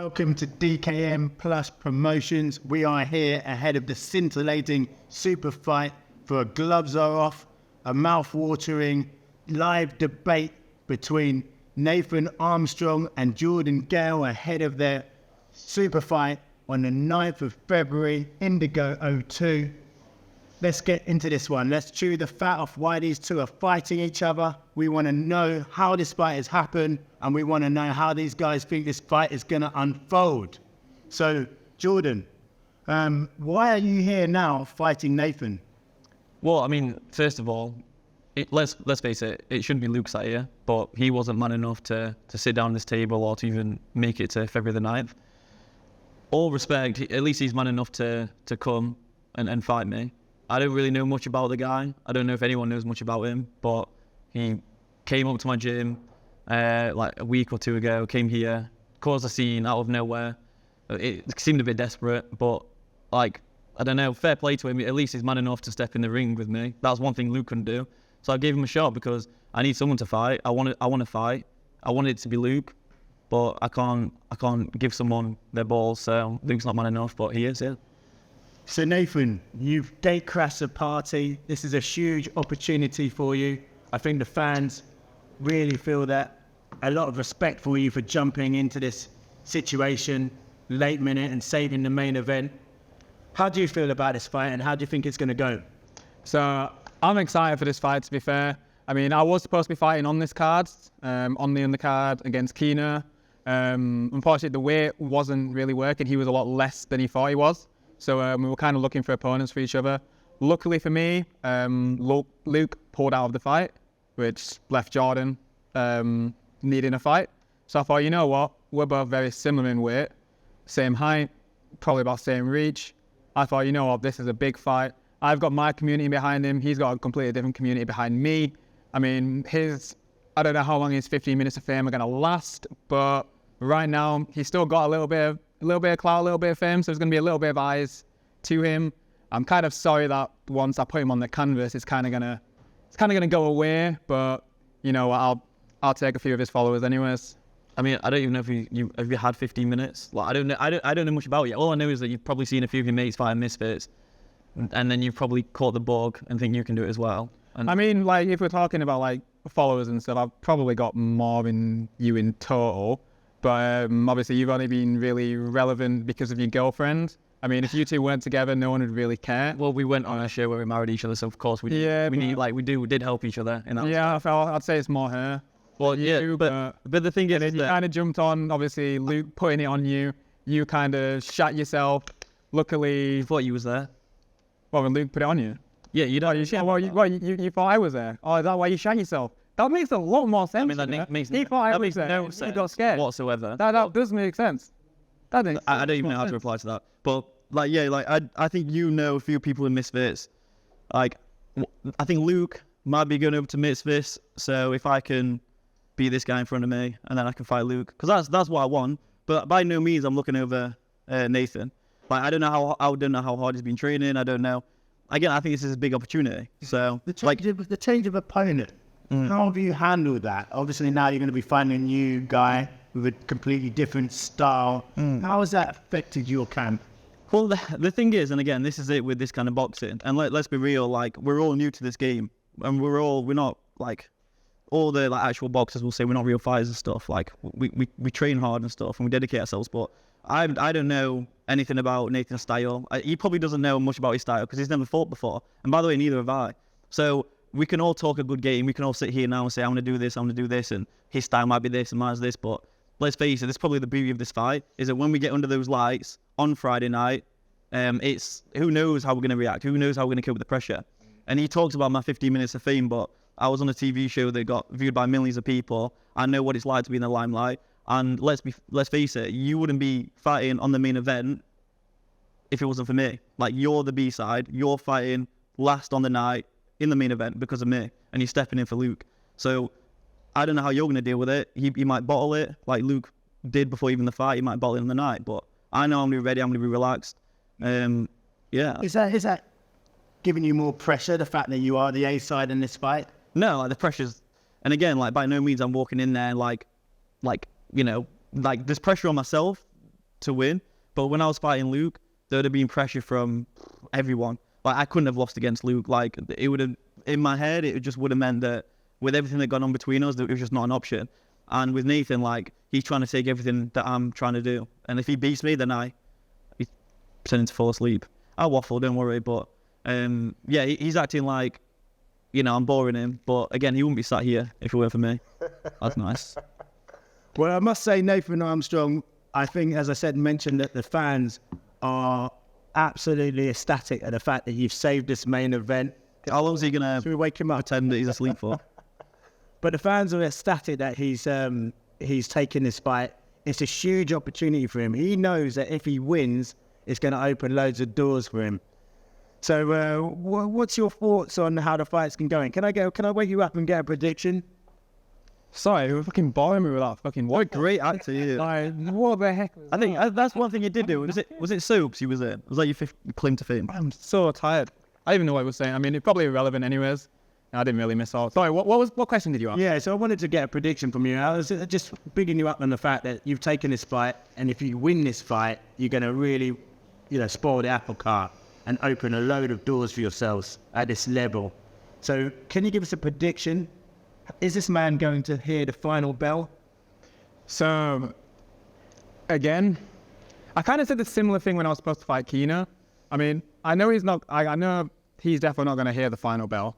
Welcome to DKM Plus Promotions. We are here ahead of the scintillating super fight for a gloves are off, a mouth-watering live debate between Nathan Armstrong and Jordan Gayle ahead of their super fight on the 9th of February, Indigo 02. Let's get into this one. Let's chew the fat off why these two are fighting each other. We want to know how this fight has happened, and we want to know how these guys think this fight is going to unfold. So, Jordan, why are you here now fighting Nathan? Well, I mean, first of all, let's face it, it shouldn't be Luke sat here, but he wasn't man enough to sit down at this table or to even make it to February the 9th. All respect, at least he's man enough to come and fight me. I don't really know much about the guy. I don't know if anyone knows much about him, but he came up to my gym like a week or two ago, came here, caused a scene out of nowhere. It seemed a bit desperate, but like, I don't know, fair play to him. At least he's man enough to step in the ring with me. That's one thing Luke couldn't do. So I gave him a shot because I need someone to fight. I want to fight. I wanted it to be Luke, but I can't give someone their balls. So Luke's not man enough, but he is, yeah. So Nathan, you've gate crashed a party. This is a huge opportunity for you. I think the fans really feel that. A lot of respect for you for jumping into this situation late minute and saving the main event. How do you feel about this fight and how do you think it's going to go? So I'm excited for this fight, to be fair. I mean, I was supposed to be fighting on this card, on the undercard against Keener. Unfortunately, the weight wasn't really working. He was a lot less than he thought he was. So we were kind of looking for opponents for each other. Luckily for me, Luke pulled out of the fight, which left Jordan needing a fight. So I thought, you know what? We're both very similar in weight, same height, probably about same reach. I thought, you know what? This is a big fight. I've got my community behind him. He's got a completely different community behind me. I mean, I don't know how long his 15 minutes of fame are going to last, but right now he's still got a little bit of clout, a little bit of fame, so there's going to be a little bit of eyes to him. I'm kind of sorry that once I put him on the canvas, it's kind of gonna go away. But you know, I'll take a few of his followers anyways. I mean, I don't even know if you had 15 minutes. Like, I don't know much about you. All I know is that you've probably seen a few of your mates fighting misfits, and then you've probably caught the bug and think you can do it as well. And I mean, like, if we're talking about like followers and stuff, I've probably got more than you in total. But obviously, you've only been really relevant because of your girlfriend. I mean, if you two weren't together, no one would really care. Well, we went on a show where we married each other, so of course we did help each other in that. Yeah, I'd say it's more her. Well, yeah, but the thing is, you kind of jumped on. Obviously, Luke putting it on you. You kind of shot yourself. Luckily, I thought you was there. Well, when Luke put it on you. Yeah, you don't. You thought I was there. Oh, is that why you shot yourself? That makes a lot more sense. I mean, that makes he thought I was makes there. no sense he got scared whatsoever. That does make sense. I don't even know how to reply to that. But like, yeah, like I think you know a few people in Misfits. Like, I think Luke might be going over to Misfits. So if I can beat this guy in front of me, and then I can fight Luke, because that's what I want. But by no means I'm looking over Nathan. Like, I don't know how hard he's been training. I don't know. Again, I think this is a big opportunity. So the change of opponent. How have you handled that? Obviously now you're going to be finding a new guy with a completely different style. How has that affected your camp? Well, the thing is, and again, this is it with this kind of boxing, and let's be real, like, we're all new to this game, and we're not, like, all the like actual boxers will say we're not real fighters and stuff. Like, we train hard and stuff, and we dedicate ourselves, but I don't know anything about Nathan's style. He probably doesn't know much about his style because he's never fought before, and by the way, neither have I. So we can all talk a good game. We can all sit here now and say, I'm going to do this, I'm going to do this, and his style might be this and mine's this. But let's face it, this is probably the beauty of this fight, is that when we get under those lights on Friday night, it's who knows how we're going to react, who knows how we're going to cope with the pressure. And he talks about my 15 minutes of fame, but I was on a TV show that got viewed by millions of people. I know what it's like to be in the limelight. And let's face it, you wouldn't be fighting on the main event if it wasn't for me. Like, you're the B-side, you're fighting last on the night in the main event because of me, and he's stepping in for Luke. So I don't know how you're going to deal with it. He might bottle it like Luke did before even the fight. He might bottle it in the night, but I know I'm going to be ready. I'm going to be relaxed. Yeah. Is that giving you more pressure, the fact that you are the A side in this fight? No, like, the pressure's, and again, like, by no means I'm walking in there like, you know, like, there's pressure on myself to win. But when I was fighting Luke, there would have been pressure from everyone. Like, I couldn't have lost against Luke. Like, it would have, in my head, it just would have meant that with everything that gone on between us, that it was just not an option. And with Nathan, like, he's trying to take everything that I'm trying to do. And if he beats me, then he's pretending to fall asleep. I'll waffle, don't worry. But, yeah, he's acting like, you know, I'm boring him. But, again, he wouldn't be sat here if it weren't for me. That's nice. Well, I must say, Nathan Armstrong, I think, as I said, mentioned that the fans are absolutely ecstatic at the fact that you've saved this main event. How long is he going Should we wake him to up? pretend that he's asleep for? But the fans are ecstatic that he's taken this fight. It's a huge opportunity for him. He knows that if he wins, it's going to open loads of doors for him. So what's your thoughts on how the fight's been going? Can I wake you up and get a prediction? Sorry, you were fucking boring me with that fucking what? Great actor, yeah. Like, what the heck? I think that's one thing you did do. Was it Soaps he was in? Was that your fifth claim to fame? I'm so tired. I don't even know what I was saying. I mean, it's probably irrelevant anyways. I didn't really miss out. Sorry, what question did you ask? Yeah, so I wanted to get a prediction from you. I was just bigging you up on the fact that you've taken this fight, and if you win this fight, you're going to really, you know, spoil the apple cart and open a load of doors for yourselves at this level. So can you give us a prediction? Is this man going to hear the final bell? So, again, I kind of said the similar thing when I was supposed to fight Keener. I mean, I know he's definitely not going to hear the final bell.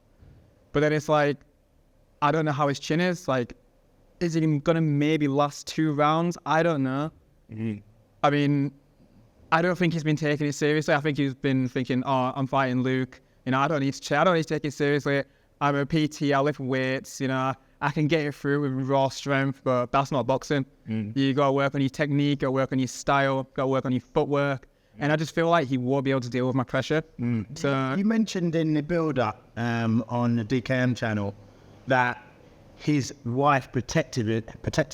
But then it's like, I don't know how his chin is. Like, is he going to maybe last 2 rounds? I don't know. Mm-hmm. I mean, I don't think he's been taking it seriously. I think he's been thinking, oh, I'm fighting Luke. You know, I don't need to take it seriously. I'm a PT, I lift weights, you know, I can get it through with raw strength, but that's not boxing. You got to work on your technique, got to work on your style, got to work on your footwork. And I just feel like he won't be able to deal with my pressure. So You mentioned in the build-up on the DKM channel that his wife protected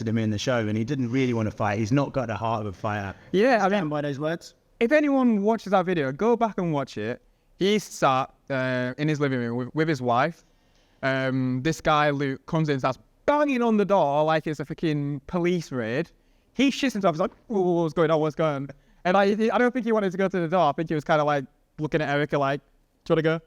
him in the show, and he didn't really want to fight. He's not got the heart of a fighter. yeah, I Stand mean, by those words? if anyone watches that video, go back and watch it. He sat in his living room with his wife. This guy, Luke, comes in and starts banging on the door like it's a freaking police raid. He shits himself. He's like, oh, what's going on? What's going on? And I don't think he wanted to go to the door. I think he was kind of like looking at Erica like, do you want to go?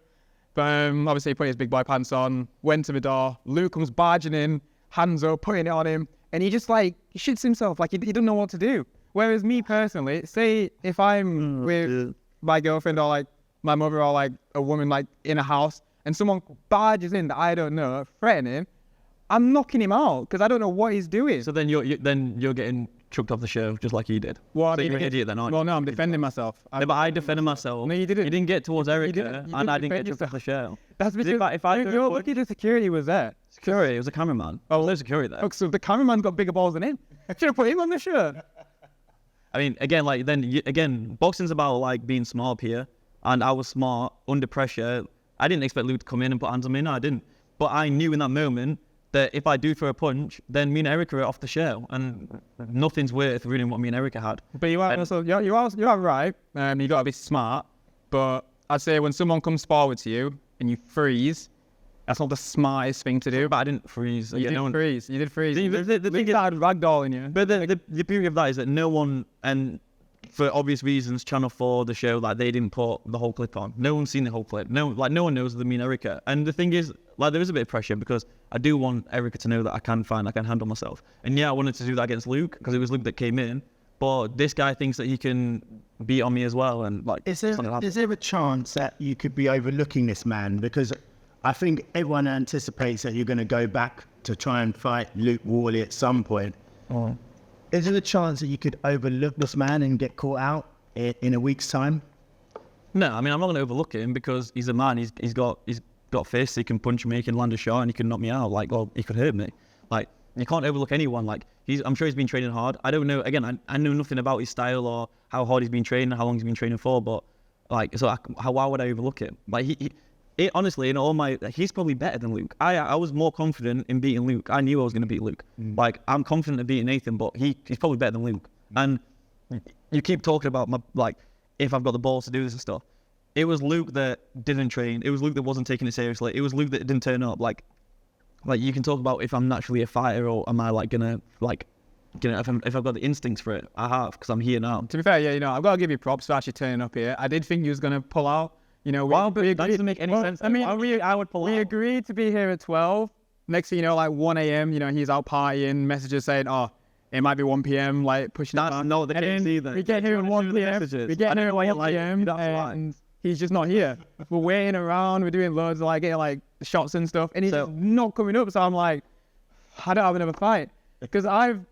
But obviously he put his big boy pants on, went to the door. Luke comes barging in, hands up, putting it on him. And he just like, he shits himself. Like he doesn't know what to do. Whereas me personally, say if I'm with my girlfriend or like my mother or like a woman like in a house and someone barges in that I don't know, threatening him, I'm knocking him out because I don't know what he's doing. So then you're getting chucked off the show just like he did. Well, So you're an idiot then, aren't you? Well, no, I'm defending myself. No, but I defended myself. No, you didn't. You didn't get towards Erica, didn't. You and I didn't didn't get defend chucked off the show. That's because if I you're lucky the security was there. Security, it was a cameraman. Oh, there's security there. Look, so the cameraman's got bigger balls than him. Should have put him on the show. I mean, again, like again, boxing's about like being smart here, and I was smart under pressure. I didn't expect Luke to come in and put hands on me. No, I didn't. But I knew in that moment that if I do throw a punch, then me and Erica are off the show, and nothing's worth ruining what me and Erica had. But you are also you are right. You got to be smart. But I'd say when someone comes forward to you and you freeze, that's not the smartest thing to do. But I didn't freeze. You did freeze. You did freeze. The thing started ragdolling you. But the beauty of that is that no one, and for obvious reasons, Channel 4, the show, like they didn't put the whole clip on. No one's seen the whole clip. No one knows the me and Erica. And the thing is, like there is a bit of pressure because I do want Erica to know that I can handle myself. And yeah, I wanted to do that against Luke because it was Luke that came in. But this guy thinks that he can beat on me as well. And like, Is there a chance that you could be overlooking this man? Because I think everyone anticipates that you're going to go back to try and fight Luke Worley at some point. Oh. Is there a chance that you could overlook this man and get caught out in a week's time? No, I mean I'm not going to overlook him because he's a man. He's got fists. He can punch me. He can land a shot, and he can knock me out. Like, well, he could hurt me. Like, you can't overlook anyone. Like, I'm sure he's been training hard. I don't know. Again, I know nothing about his style or how hard he's been training, how long he's been training for. But like, so why would I overlook him? Like, honestly, in all my, he's probably better than Luke. I was more confident in beating Luke. I knew I was going to beat Luke. Like, I'm confident in beating Nathan, but he's probably better than Luke. And you keep talking about if I've got the balls to do this and stuff. It was Luke that didn't train. It was Luke that wasn't taking it seriously. It was Luke that didn't turn up. Like you can talk about if I'm naturally a fighter or am I like gonna like you know, if I've got the instincts for it, I have, because I'm here now. To be fair, yeah, you know, I've got to give you props for actually turning up here. I did think you was gonna pull out. You know, That doesn't make any sense. I mean, I would pull out. We agreed to be here at 12. Next thing you know, like 1 a.m., you know, he's out partying, messages saying, oh, it might be 1 p.m., like pushing it back. No, they didn't see that. We get here at 1 p.m. We get here at 1 p.m. and he's just not here. We're waiting around. We're doing loads of like getting like shots and stuff, and he's just not coming up. So I'm like, I don't have another fight, because I've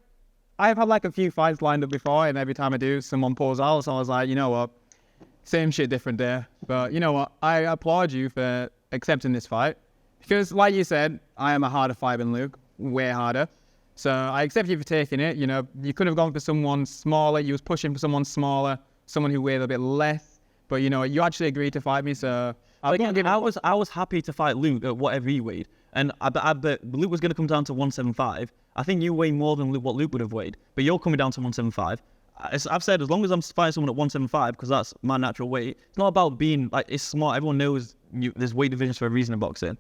had like a few fights lined up before, and every time I do, someone pulls out. So I was like, you know what, same shit, different day. But you know what, I applaud you for accepting this fight, because like you said, I am a harder fighter than Luke, way harder. So I accept you for taking it. You know, you could have gone for someone smaller. You was pushing for someone smaller, someone who weighed a bit less. But you know, you actually agreed to fight me. So I was happy to fight Luke at whatever he weighed, and I bet Luke was going to come down to 175. I think you weigh more than what Luke would have weighed, but you're coming down to 175. I've said, as long as I'm fighting someone at 175, because that's my natural weight. It's not about being like, it's smart. Everyone knows there's weight divisions for a reason in boxing.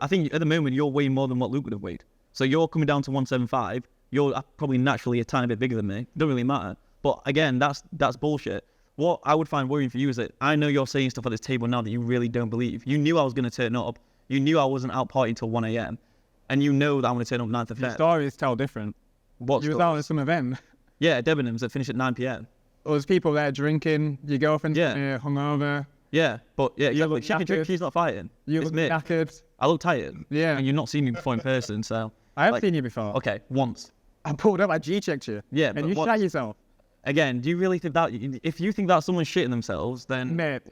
I think at the moment you're weighing more than what Luke would have weighed. So you're coming down to 175. You're probably naturally a tiny bit bigger than me. Don't really matter. But again, that's bullshit. What I would find worrying for you is that I know you're saying stuff at this table now that you really don't believe. You knew I was going to turn up. You knew I wasn't out partying till 1 a.m. And you know that I'm going to turn up 9th of Feb. Your stories tell different. What You was out at some event. Yeah, at Debenhams that finish at 9 p.m. There was people there drinking. Your girlfriend's hungover. Yeah, but yeah, You exactly. look She can drink, knackered. she's not fighting. You It's look me. knackered. I look tired. Yeah. And you've not seen me before in person, so. I have like, seen you before. Okay, once. I pulled up. I G-checked you. Yeah, And but you once. shot yourself. Again, do you really think that, if you think that someone's shitting themselves, then. Mate,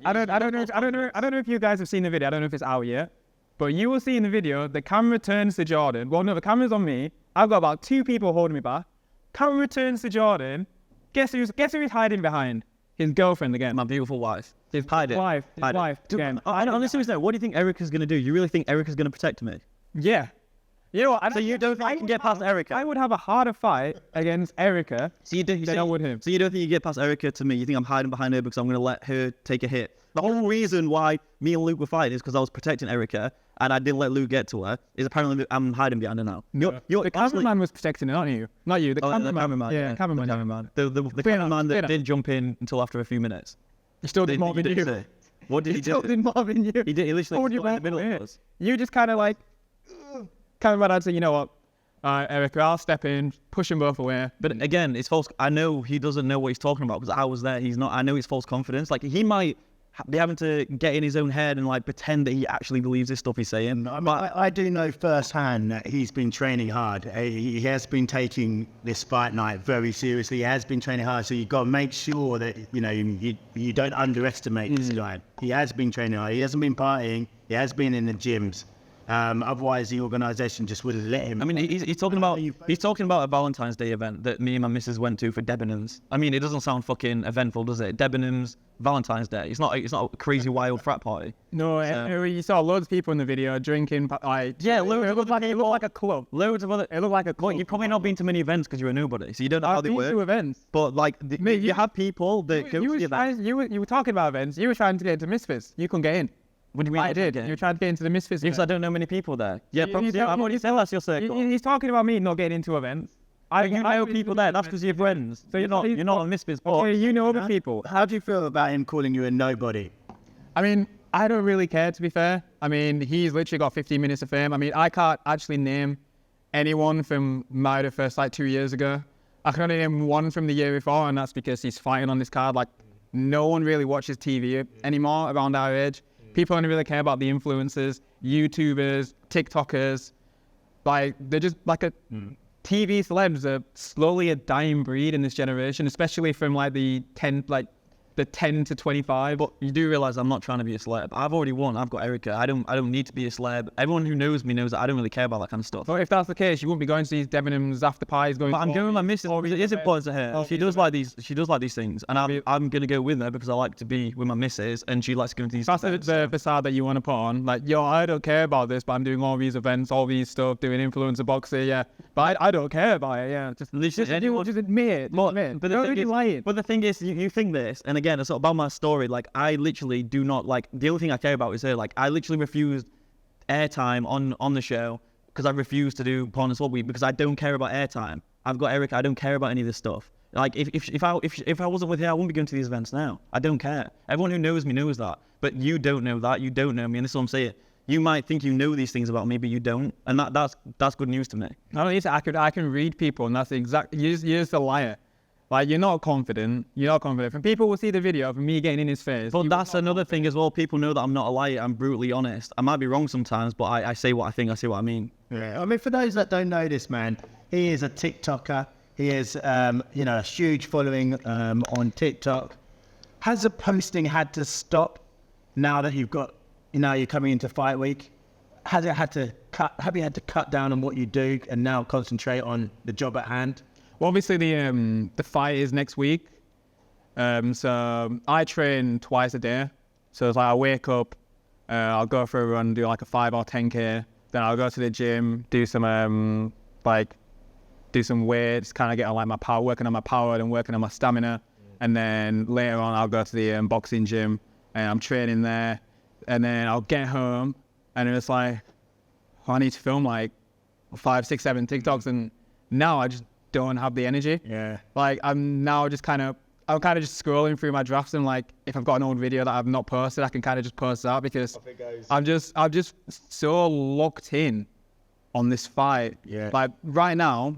I don't know if you guys have seen the video. I don't know if it's out yet, but you will see in the video the camera turns to Jordan. Well, no, the camera's on me. I've got about 2 people holding me back. Camera turns to Jordan. Guess who's hiding behind? His girlfriend again. My beautiful wife. His Hide it. wife. His Hide it. wife again. I don't honestly know. What do you think Erica's going to do? You really think Erica's going to protect me? Yeah. You know what? So you don't think I can get past Erica? I would have a harder fight against Erica than I would him. So you don't think you get past Erica to me? You think I'm hiding behind her because I'm going to let her take a hit? The whole reason why me and Luke were fighting is because I was protecting Erica and I didn't let Luke get to her. Is apparently I'm hiding behind her now. You're The cameraman was protecting her, not you. Not you. The cameraman. Yeah, cameraman. The cameraman that didn't jump in until after a few minutes. He still did more than you. Say. What did he do? Still did more than you. He did. He literally Hold stood your in the middle back, of us. You just kind of like, cameraman, I'd say, you know what? Erica, I'll step in, push them both away. But again, it's false. I know he doesn't know what he's talking about because I was there. He's not. I know it's false confidence. Like he might be having to get in his own head and like pretend that he actually believes this stuff he's saying. I do know firsthand that he's been training hard. He has been taking this fight night very seriously. He has been training hard. So you've got to make sure that you don't underestimate this guy. He has been training hard. He hasn't been partying. He has been in the gyms. Otherwise, the organisation just wouldn't let him. I mean, he's talking about a Valentine's Day event that me and my missus went to for Debenhams. I mean, it doesn't sound fucking eventful, does it? Debenhams Valentine's Day. It's not a crazy wild frat party. No, you saw loads of people in the video drinking. Yeah, it looked like a club. Loads of other. It looked like a club. You've probably not been to many events because you're a nobody, so you don't know how they work. To events. But like, Mate, you have people that go to the events. You were talking about events. You were trying to get into Misfits. You couldn't get in. What do you mean? I did. You were trying to get into the Misfits. Because I don't know many people there. Yeah, probably. tell- I'm already saying that's your circle. He's talking about me not getting into events. I know people there. That's because you're friends. So you're not on Misfits. Okay, you know other people. How do you feel about him calling you a nobody? I mean, I don't really care, to be fair. I mean, he's literally got 15 minutes of fame. I mean, I can't actually name anyone from my first, 2 years ago. I can only name one from the year before, and that's because he's fighting on this card. Like, no one really watches TV anymore around our age. People don't really care about the influencers, YouTubers, TikTokers. Like, they're just like a... TV celebs are slowly a dying breed in this generation, especially from the 10 to 25. But you do realize I'm not trying to be a celeb. I've already won. I've got Erica. I don't need to be a celeb. Everyone who knows me knows that I don't really care about that kind of stuff. But if that's the case, you wouldn't be going to these Debenhams after parties. But I'm going with my missus because it is important to her. She does like these. She does like these things, and I'm gonna go with her because I like to be with my missus, and she likes to go to these. That's the facade that you want to put on. Like, yo, I don't care about this, but I'm doing all these events, all these stuff, doing influencer boxing, yeah. But I don't care about it, yeah. Just admit it. But the thing is, you think this, and again, it's not about my story. Like, I literally do not like. The only thing I care about is her. Like, I literally refused airtime on the show because I refused to do Porn and Swap Week because I don't care about airtime. I've got Eric. I don't care about any of this stuff. Like if I wasn't with you, I wouldn't be going to these events now. I don't care. Everyone who knows me knows that. But you don't know that. You don't know me, and this is what I'm saying. You might think you know these things about me, but you don't, and that's good news to me. No, it's accurate. I can read people, and that's the exact. You're just a liar. Like, you're not confident. You're not confident. And people will see the video of me getting in his face. But that's another thing as well. People know that I'm not a liar. I'm brutally honest. I might be wrong sometimes, but I say what I think. I say what I mean. Yeah. I mean, for those that don't know this man, he is a TikToker. He is, a huge following on TikTok. Has the posting had to stop now that you've got, you're coming into fight week? Have you had to cut down on what you do and now concentrate on the job at hand? Well, obviously the fight is next week. So I train twice a day. So it's like I wake up, I'll go for a run, do like a 5 or 10K. Then I'll go to the gym, do some weights, kind of get on like my power, working on my power and working on my stamina. And then later on, I'll go to the boxing gym and I'm training there. And then I'll get home and it's like, I need to film like 5, 6, 7 TikToks. And now I just don't have the energy. Yeah. Like I'm just scrolling through my drafts and like, if I've got an old video that I've not posted, I can kind of just post that because I'm just so locked in on this fight. Yeah. Like right now,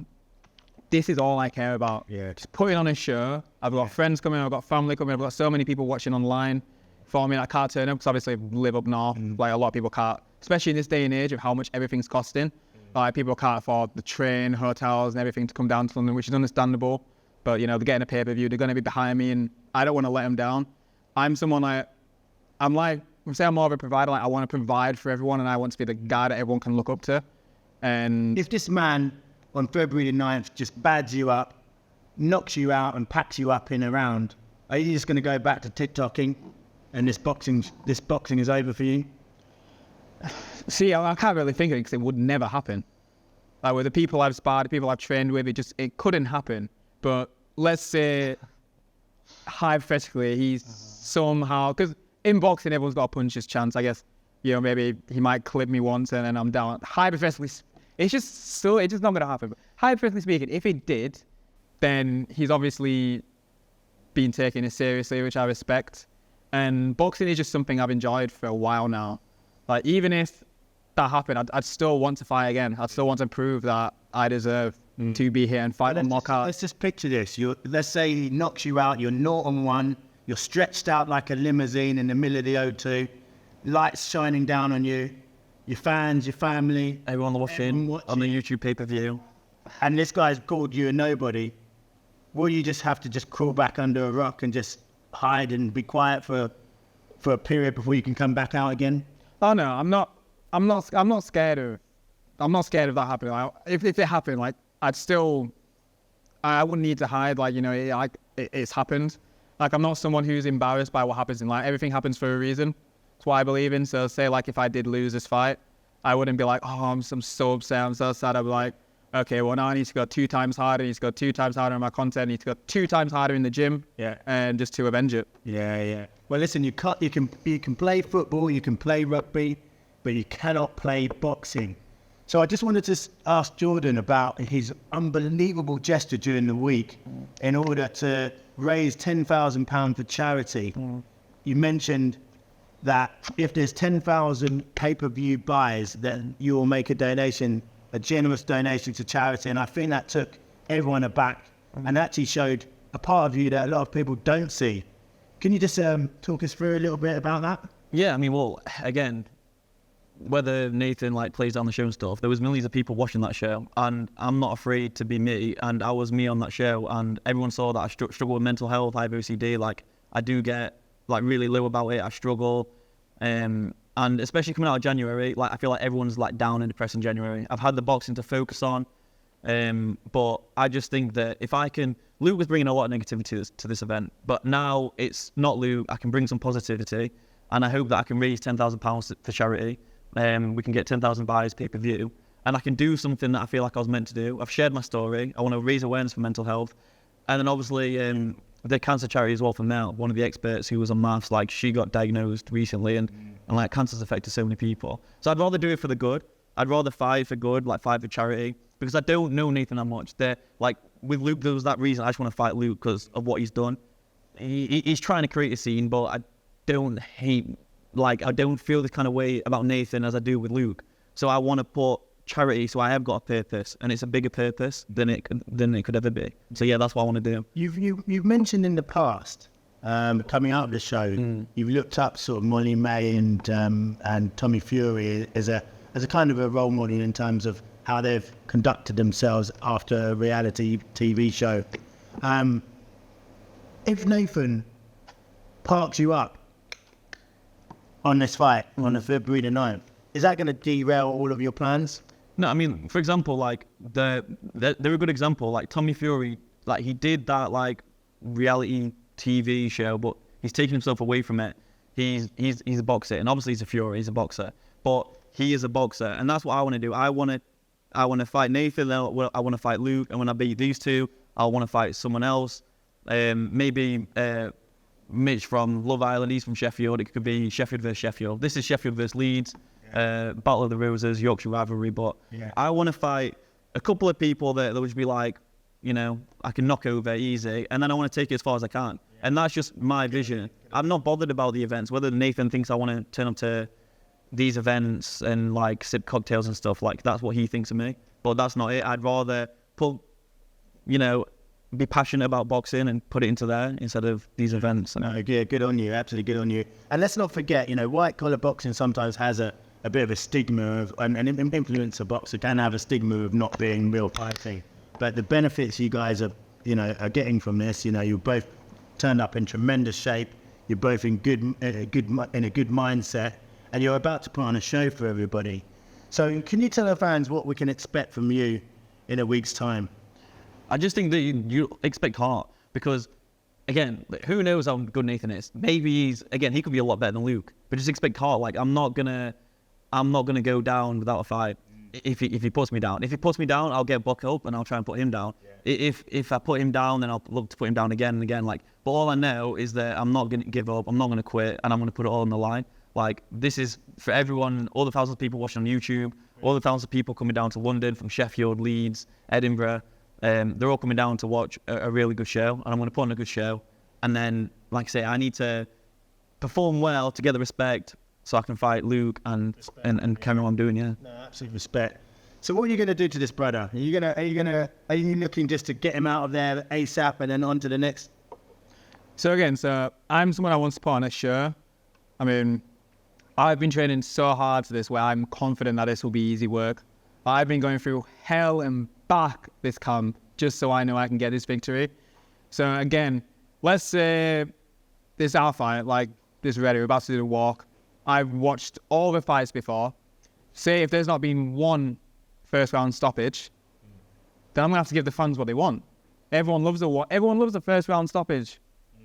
this is all I care about. Yeah. Just putting on a show. I've got friends coming, I've got family coming, I've got so many people watching online for me that I can't turn up because obviously I live up north. Like a lot of people can't, especially in this day and age of how much everything's costing. Like people can't afford the train, hotels and everything to come down to London, which is understandable. But they're getting a pay-per-view, they're going to be behind me and I don't want to let them down. I'm someone I'm more of a provider. Like I want to provide for everyone and I want to be the guy that everyone can look up to. And if this man on February the 9th just bads you up, knocks you out and packs you up in a round, are you just going to go back to TikToking and this boxing is over for you? See, I can't really think of it because it would never happen. Like with the people I've sparred, the people I've trained with, it couldn't happen. But let's say, hypothetically, he's somehow, because in boxing, everyone's got a puncher's chance. I guess, maybe he might clip me once and then I'm down. Hypothetically, it's just not going to happen. But hypothetically speaking, if it did, then he's obviously been taking it seriously, which I respect. And boxing is just something I've enjoyed for a while now. Like, even if that happened, I'd still want to fight again. I'd still want to prove that I deserve to be here and fight on more cards. Let's just picture this. Let's say he knocks you out, you're 0-1, you're stretched out like a limousine in the middle of the O2, lights shining down on you, your fans, your family. Everyone watching on the YouTube pay-per-view. And this guy's called you a nobody. Will you just have to just crawl back under a rock and just hide and be quiet for a period before you can come back out again? Oh no, I'm not scared of that happening. Like, if it happened, like I wouldn't need to hide. Like it's happened. Like I'm not someone who's embarrassed by what happens in life. Everything happens for a reason. That's what I believe in. So say like if I did lose this fight, I wouldn't be like, oh, I'm so upset, I'm so sad. I'd be like, okay, well now I need to go 2 times harder. I need to go 2 times harder on my content. I need to go 2 times harder in the gym. Yeah. And just to avenge it. Yeah. Well, listen, you can play football, you can play rugby, but you cannot play boxing. So I just wanted to ask Jordan about his unbelievable gesture during the week in order to raise £10,000 for charity. You mentioned that if there's 10,000 pay-per-view buys, then you will make a generous donation to charity. And I think that took everyone aback and actually showed a part of you that a lot of people don't see. Can you just talk us through a little bit about that? Yeah, I mean, well, again, whether Nathan plays on the show and stuff, there was millions of people watching that show, and I'm not afraid to be me, and I was me on that show, and everyone saw that I struggle with mental health, I have OCD, I do get really low about it, I struggle, and especially coming out of January, I feel like everyone's down and depressed in January. I've had the boxing to focus on, but I just think that if I can, Luke was bringing a lot of negativity to this event, but now it's not Luke, I can bring some positivity, and I hope that I can raise £10,000 for charity. We can get 10,000 buys pay-per-view, and I can do something that I feel like I was meant to do. I've shared my story. I want to raise awareness for mental health, and then obviously the cancer charity as well for Mel, one of the experts who was on MAFSUK, she got diagnosed recently, and cancer's affected so many people. So I'd rather do it for the good. I'd rather fight for good, fight for charity. because I don't know Nathan that much. They're like with Luke, there was that reason I just want to fight Luke because of what he's done. He's trying to create a scene, but I don't feel this kind of way about Nathan as I do with Luke. So I want to put charity, so I have got a purpose, and it's a bigger purpose than it could ever be. So yeah, that's what I want to do. You've mentioned in the past, coming out of the show, you've looked up sort of Molly May and Tommy Fury as a kind of a role model in terms of how they've conducted themselves after a reality TV show. If Nathan parks you up on this fight on the February the 9th, is that going to derail all of your plans? No, I mean, for example, like they're a good example. Like Tommy Fury, like he did that like reality TV show, but he's taken himself away from it. He's a boxer, and obviously he's a Fury. He's a boxer, but he is a boxer, and that's what I want to do. I want to fight Nathan. I want to fight Luke, and when I beat these two, I want to fight someone else. Maybe Mitch from Love Island. He's from Sheffield. It could be Sheffield versus Sheffield. This is Sheffield versus Leeds. Battle of the Roses, Yorkshire rivalry, but I want to fight a couple of people that would be like, you know, I can knock over easy, and then I want to take it as far as I can. And that's just my vision. I'm not bothered about the events, whether Nathan thinks I want to turn up to these events and like sip cocktails and stuff, like that's what he thinks of me, but that's not it. I'd rather be passionate about boxing and put it into there instead of these events. No, yeah, good on you, absolutely good on you. And let's not forget, white collar boxing sometimes has a bit of a stigma of, and an influencer boxer can have a stigma of not being real fighting. But the benefits you guys are getting from this, you're both turned up in tremendous shape. You're both in a good mindset, and you're about to put on a show for everybody. So, can you tell our fans what we can expect from you in a week's time? I just think that you expect heart, because again, who knows how good Nathan is? Maybe he could be a lot better than Luke, but just expect heart. Like I'm not gonna go down without a fight. If he puts me down, I'll get buck up and I'll try and put him down. If I put him down, then I'll look to put him down again and again. But all I know is that I'm not gonna give up. I'm not gonna quit, and I'm gonna put it all on the line. Like this is for everyone, all the thousands of people watching on YouTube, all the thousands of people coming down to London from Sheffield, Leeds, Edinburgh. They're all coming down to watch a really good show, and I'm going to put on a good show. And then, like I say, I need to perform well to get the respect so I can fight Luke and carry on what I'm doing. Yeah. No, absolute respect. So, what are you going to do to this brother? Are you looking just to get him out of there ASAP and then on to the next? So I'm someone I want to put on a show. I mean, I've been training so hard for this, where I'm confident that this will be easy work. I've been going through hell and back this camp just so I know I can get this victory. So again, let's say this our fight, like this ready, we're about to do the walk. I've watched all the fights before. Say if there's not been one first round stoppage, then I'm gonna have to give the fans what they want. Everyone loves the first round stoppage.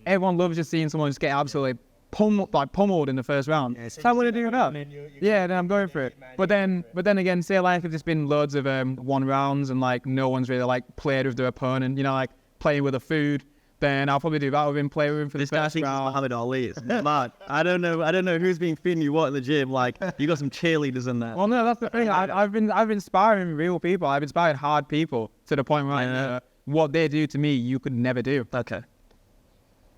Everyone loves just seeing someone just get absolutely pummeled in the first round. Yeah, so I want to do that. Then I'm going for it. But then again, say like if there's been loads of 1 rounds and like no one's really like played with their opponent, like playing with the food, then I'll probably do that with him, play with him for the first round. Muhammad Ali. It's mad. I don't know who's been feeding you what in the gym. Like you got some cheerleaders in there. Well, no, that's the thing. I've been inspiring real people. I've inspired hard people to the point where what they do to me, you could never do. Okay.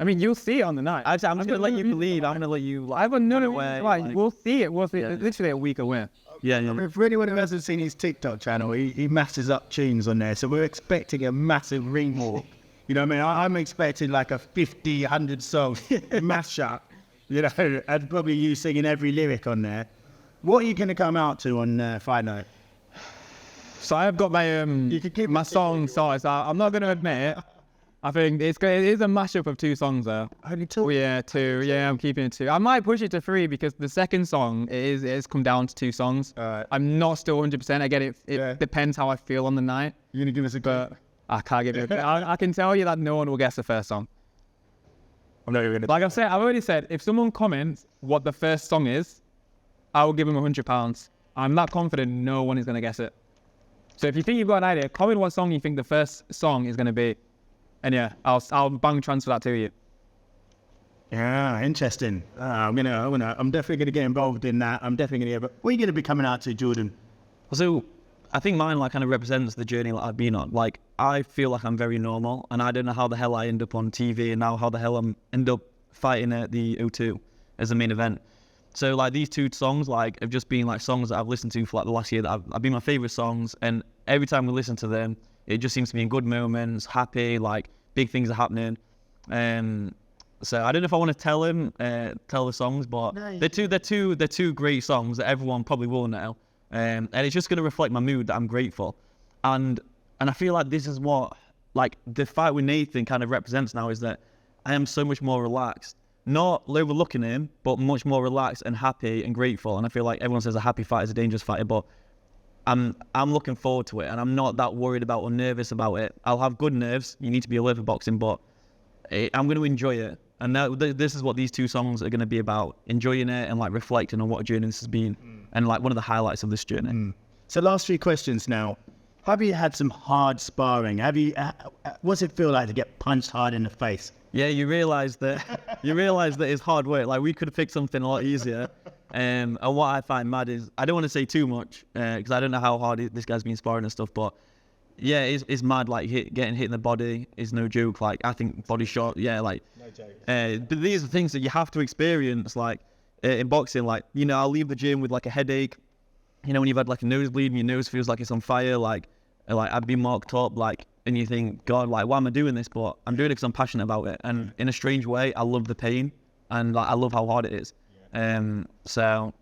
I mean, you'll see it on the night. I'm just going to let you believe. I'm going to let you... We'll see it. It's literally a week away. Yeah. For anyone who hasn't seen his TikTok channel, he masses up tunes on there. So we're expecting a massive ring walk. You know what I mean? I'm expecting like a 50, 100 song mash up, and probably you singing every lyric on there. What are you going to come out to on Fight Night? So I've got my song sorted. So I'm not going to admit it. I think it is a mashup of 2 songs though. Only 2? Oh, yeah, 2. Yeah, I'm keeping it 2. I might push it to 3 because the second song it is come down to 2 songs. I'm not still 100%. Again, it depends how I feel on the night. You're gonna give us a but I can't give it. I can tell you that no one will guess the first song. I'm not even gonna. Like I've already said, if someone comments what the first song is, I will give them £100. I'm that confident no one is gonna guess it. So if you think you've got an idea, comment what song you think the first song is gonna be. And yeah, I'll bank transfer that to you. Yeah, interesting. I'm definitely gonna get involved in that. I'm definitely gonna. What are you gonna be coming out to, Jordan? So I think mine like kind of represents the journey that I've been on. Like I feel like I'm very normal, and I don't know how the hell I end up on TV, and now how the hell I'm end up fighting at the O2 as the main event. So like these 2 songs like have just been like songs that I've listened to for like the last year that have been my favorite songs, and every time we listen to them, it just seems to be in good moments, happy, like big things are happening. So I don't know if I want to tell the songs, but they're two great songs that everyone probably will know. And it's just going to reflect my mood that I'm grateful. And I feel like this is what, like, the fight with Nathan kind of represents now, is that I am so much more relaxed. Not overlooking him, but much more relaxed and happy and grateful. And I feel like everyone says a happy fighter is a dangerous fighter, but I'm looking forward to it, and I'm not that worried about or nervous about it. I'll have good nerves. You need to be alert for boxing, but I'm going to enjoy it. And now this is what these 2 songs are going to be about, enjoying it and like reflecting on what a journey this has been, and like one of the highlights of this journey. So last 3 questions now. Have you had some hard sparring? What's it feel like to get punched hard in the face? Yeah, you realise that it's hard work. Like we could have picked something a lot easier. And what I find mad is, I don't want to say too much because I don't know how hard this guy's been sparring and stuff, but yeah, it's mad. Like getting hit in the body is no joke. Like I think body shot, yeah, like no joke. But these are things that you have to experience. Like in boxing, like I'll leave the gym with like a headache. When you've had like a nosebleed and your nose feels like it's on fire, like I've been marked up, like, and you think, God, like, why am I doing this? But I'm doing it because I'm passionate about it, and in a strange way, I love the pain, and like I love how hard it is. So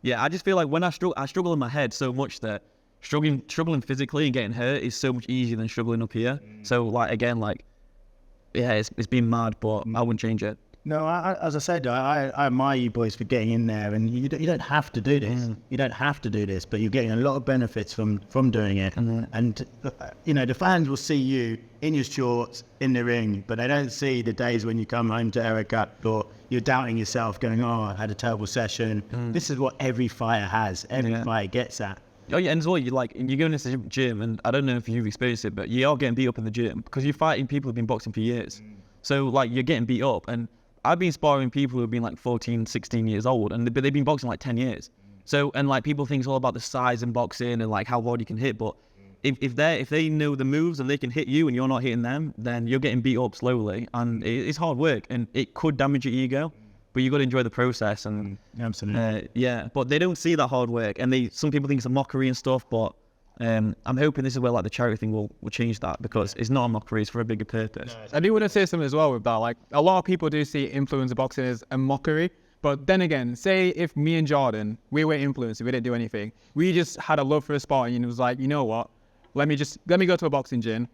yeah, I just feel like when I struggle in my head so much that struggling physically and getting hurt is so much easier than struggling up here. So like again, like yeah, it's been mad, but I wouldn't change it. No, as I said, I admire you boys for getting in there, and you don't have to do this. You don't have to do this, but you're getting a lot of benefits from doing it. And the fans will see you in your shorts in the ring, but they don't see the days when you come home to Erica or you're doubting yourself, going, "Oh, I had a terrible session." This is what every fighter has. Every fighter gets that. Oh yeah, and as well, you go into the gym, and I don't know if you've experienced it, but you are getting beat up in the gym because you're fighting people who've been boxing for years. So like you're getting beat up, and I've been sparring people who've been like 14, 16 years old, but they've been boxing like 10 years. So, and like people think it's all about the size in boxing and like how hard you can hit, but if they know the moves and they can hit you and you're not hitting them, then you're getting beat up slowly, and it's hard work, and it could damage your ego, but you got to enjoy the process. And absolutely, yeah. But they don't see that hard work, and some people think it's a mockery and stuff, but I'm hoping this is where like the charity thing will change that, because it's not a mockery, it's for a bigger purpose. I do want to say something as well with that. Like a lot of people do see influencer boxing as a mockery, but then again, say if me and Jordan, we were influencers, we didn't do anything, we just had a love for a sport, and it was like, you know what, let me go to a boxing gym,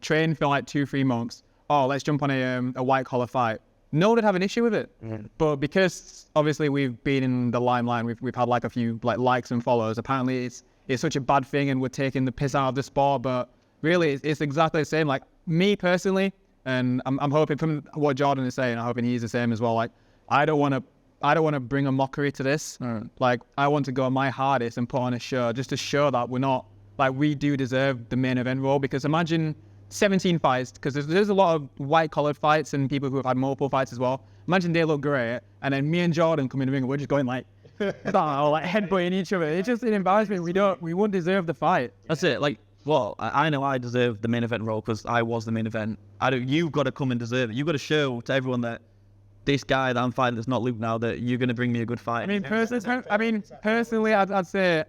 train for like 2-3 months. Oh, let's jump on a white collar fight. No one would have an issue with it. But because obviously we've been in the limelight, we've had like a few like likes and follows, apparently it's such a bad thing and we're taking the piss out of the sport, but really it's exactly the same. Like me personally, and I'm hoping from what Jordan is saying, I'm hoping he's the same as well. Like I don't want to bring a mockery to this. Like I want to go my hardest and put on a show just to show that we're not, like we do deserve the main event role. Because imagine 17 fights, because there's a lot of white collared fights and people who have had multiple fights as well. Imagine they look great, and then me and Jordan come in the ring and we're just going like, like headbutting each other. It's just an embarrassment. We wouldn't deserve the fight. That's it. Like, well, I know I deserve the main event role because I was the main event. You've got to come and deserve it. You've got to show to everyone that this guy that I'm fighting that's not Luke now, that you're going to bring me a good fight. I mean, personally, I'd say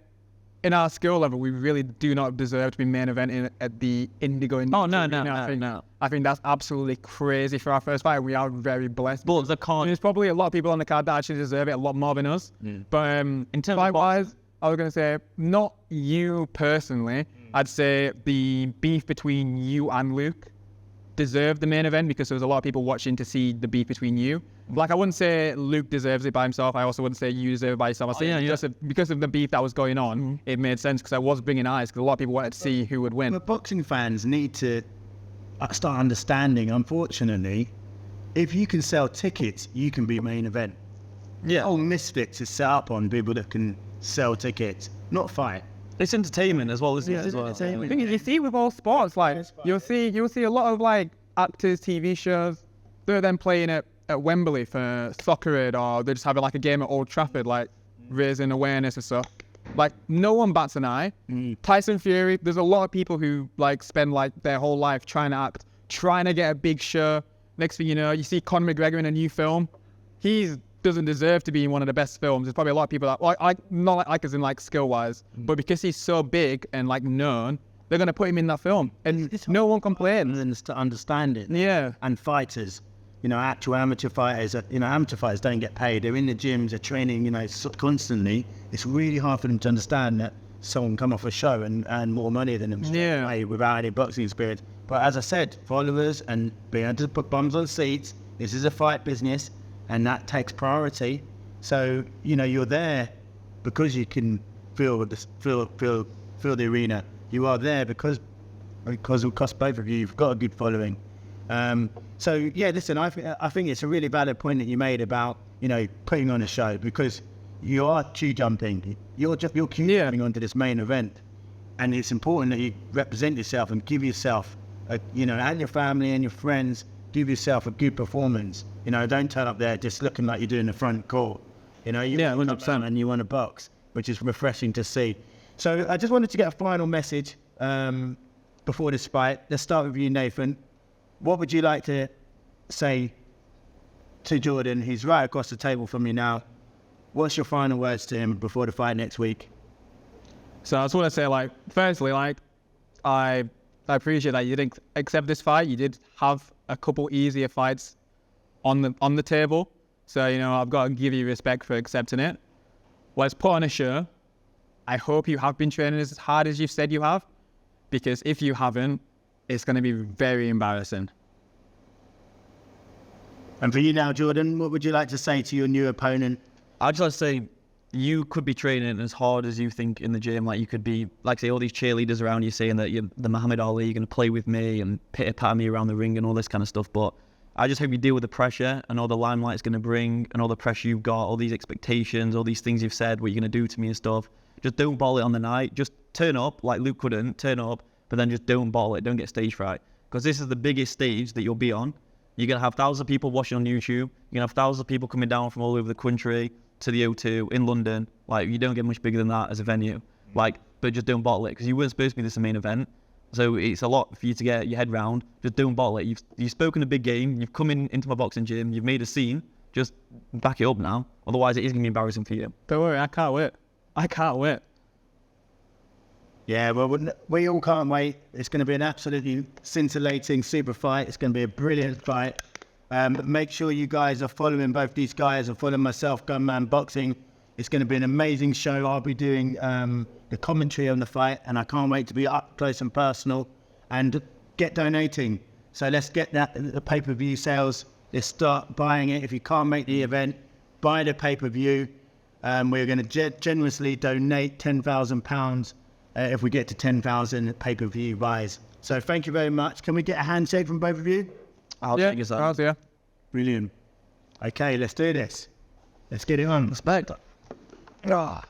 in our skill level, we really do not deserve to be main event at the Indigo. Oh, no. I think that's absolutely crazy for our first fight. We are very blessed. But there's probably a lot of people on the card that actually deserve it a lot more than us. But in terms of fight-wise, I was going to say, not you personally. I'd say the beef between you and Luke deserved the main event, because there was a lot of people watching to see the beef between you. Like I wouldn't say Luke deserves it by himself. I also wouldn't say you deserve it by yourself. I say just because of the beef that was going on, it made sense, because I was bringing eyes, because a lot of people wanted to see who would win. But boxing fans need to start understanding, unfortunately, if you can sell tickets, you can be main event. Yeah. Oh, Misfits is set up on people that can sell tickets, not fight. It's entertainment as well, isn't it? As well. The thing is, you see with all sports, like you'll see a lot of like actors, TV shows, they're then playing at Wembley for Soccer Aid, or they're just having like a game at Old Trafford, like raising awareness and stuff. Like, no one bats an eye. Tyson Fury, there's a lot of people who like spend like their whole life trying to act, trying to get a big show. Next thing you know, you see Conor McGregor in a new film. He doesn't deserve to be in one of the best films. There's probably a lot of people that, not like as in like skill-wise, but because he's so big and like known, they're gonna put him in that film, and no one complains. And to understand it. Yeah. And fighters, you know, actual amateur fighters, amateur fighters don't get paid. They're in the gyms, they're training, you know, constantly. It's really hard for them to understand that someone come off a show and earn more money than them straight away without any boxing experience. But as I said, followers and being able to put bums on seats, this is a fight business, and that takes priority. So, you know, you're there because you can feel the arena. You are there because both of you, you've got a good following. So yeah, listen, I think it's a really valid point that you made about, you know, putting on a show, because you are queue jumping. You're queue jumping onto this main event, and it's important that you represent yourself and give yourself, you know, and your family and your friends, give yourself a good performance. You know, don't turn up there just looking like you're doing the front court. You know, you 100%, and you want to box, which is refreshing to see. So I just wanted to get a final message before this fight. Let's start with you, Nathan. What would you like to say to Jordan? He's right across the table from you now. What's your final words to him before the fight next week? So I just want to say, like, firstly, like, I appreciate that you didn't accept this fight. You did have a couple easier fights on the table. So, you know, I've got to give you respect for accepting it. Let's put on a show. I hope you have been training as hard as you've said you have, because if you haven't, it's going to be very embarrassing. And for you now, Jordan, what would you like to say to your new opponent? I'd just like to say, you could be training as hard as you think in the gym. Like, you could be, like, say, all these cheerleaders around you saying that you're the Muhammad Ali, you're going to play with me and pitter-patter me around the ring and all this kind of stuff. But I just hope you deal with the pressure and all the limelight it's going to bring and all the pressure you've got, all these expectations, all these things you've said, what you're going to do to me and stuff. Just don't bottle it on the night. Just turn up, like Luke couldn't, turn up, but then just don't bottle it. Don't get stage fright. Because this is the biggest stage that you'll be on. You're going to have thousands of people watching on YouTube. You're going to have thousands of people coming down from all over the country to the O2 in London. Like, you don't get much bigger than that as a venue. Like, but just don't bottle it, because you weren't supposed to be this main event. So it's a lot for you to get your head round. Just don't bottle it. You've spoken a big game. You've come into my boxing gym. You've made a scene. Just back it up now. Otherwise, it is going to be embarrassing for you. Don't worry, I can't wait. I can't wait. Yeah, well, we all can't wait. It's going to be an absolutely scintillating super fight. It's going to be a brilliant fight. But make sure you guys are following both these guys and following myself, Gunman Boxing. It's going to be an amazing show. I'll be doing the commentary on the fight, and I can't wait to be up close and personal and get donating. So let's get the pay-per-view sales. Let's start buying it. If you can't make the event, buy the pay-per-view. We're going to generously donate £10,000 if we get to 10,000 pay-per-view buys. So thank you very much. Can we get a handshake from both of you? I'll take us up. Yeah. Brilliant. Okay, let's do this. Let's get it on. Respect. Ah.